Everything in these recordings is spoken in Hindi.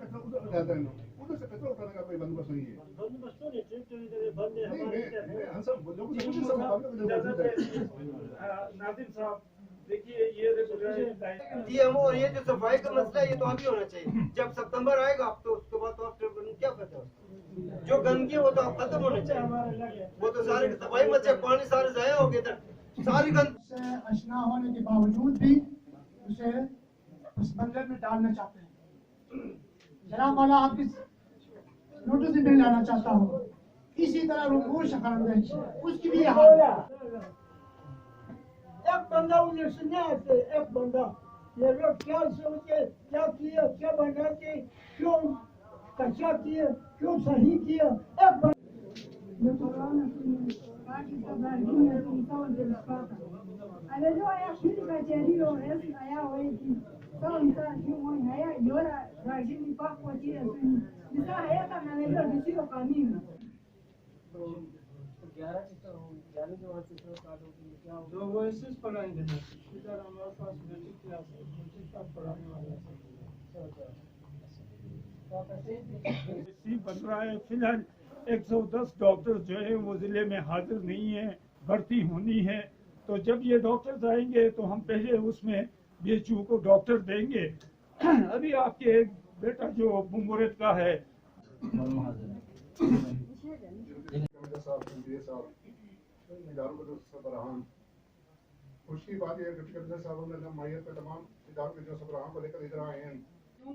कचरा उधर जाता है ना, उधर से कचरा उठाने का कोई बंदोबस्त नहीं है। बंदोबस्त तो नहीं, बंद है हमारे। हम सब लोगों से सब नादिम साहब देखिए, ये और ये जो सफाई का मसला है, ये तो अभी होना चाहिए। जब सितंबर आएगा अब तो उसके बाद तो आप क्या करते हो, जो गंदगी वो तो खत्म होने चाहिए। वो तो सारे सफाई मचे, पानी सारे जाया हो गए, सारी गंद अशना होने के बावजूद भी उसे उस बंदर में डालना चाहते हैं। जनाब वाला आपकी नोटिस भी मिल जाना चाहता हूँ। इसी तरह रूबू शक्ल उसकी भी हाल है। एक बंदा उन्हें सुना है, एक बंदा ये लोग क्या सोचे, क्या किया, क्या बना के, क्यों कच्चा किया, क्यों सही किया। एक बंदा दो वॉइसेस पढ़ाएंगे ना, इधर हमारे पास बेसिक क्लास है, बेसिक क्लास पढ़ाने वाला बन रहा है। फिलहाल 110 डॉक्टर जो है वो जिले में हाजिर नहीं है, भर्ती होनी है। तो जब ये डॉक्टर्स आएंगे तो हम पहले उसमें BHU को डॉक्टर देंगे। अभी आपके एक बेटा जो बुम्बुरेत का है, खुशी बात यह डिप्टी कमिश्नर साहब ने मैयत के तमाम इदारों के जो सबराहान को लेकर इधर आए हैं,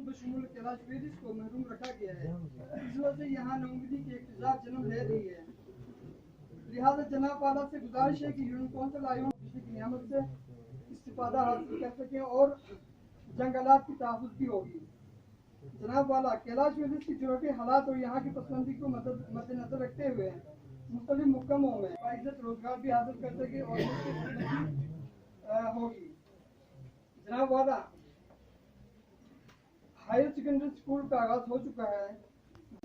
बशमूल कैलाश वेदिस को महरूम रखा गया है। इस वजह से यहाँ नौकरी की इख्तिजाज जन्म ले रही है। लिहाजा जनाब वाला से गुजारिश है कि यूनियन कौंसिल आयोग बिजली की नियामत से इस्तिफादा हासिल कर सकें और जंगलात की तहफ़्फ़ुज़ भी होगी। जनाब वाला कैलाश वेदिस की जरूरी हालात और यहाँ की पसंदी को मद्देनजर रखते हुए मुख्तलिफ मुकामों में बाइज़्ज़त रोजगार भी हासिल कर सके और होगी। जनाब वाला हायर सेकेंडरी स्कूल का आगाज हो चुका है।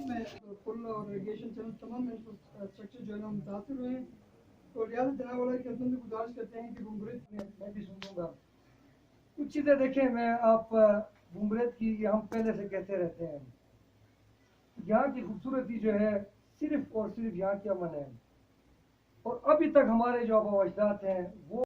में पुल और इरिगेशन चैनल तमाम इंफ्रास्ट्रक्चर जो है मुतासर हुए हैं। तो लिहाजा जनाब वाला की खिदमत में गुजारिश करते हैं कि बुम्बरेत मैं भी सुनूंगा कुछ चीज़ें। देखें, मैं आप बुम्बरेत की हम पहले से कहते रहते हैं, यहाँ की खूबसूरती जो है सिर्फ और सिर्फ यहाँ की अमन है। और अभी तक हमारे जो आबा अजदाद हैं वो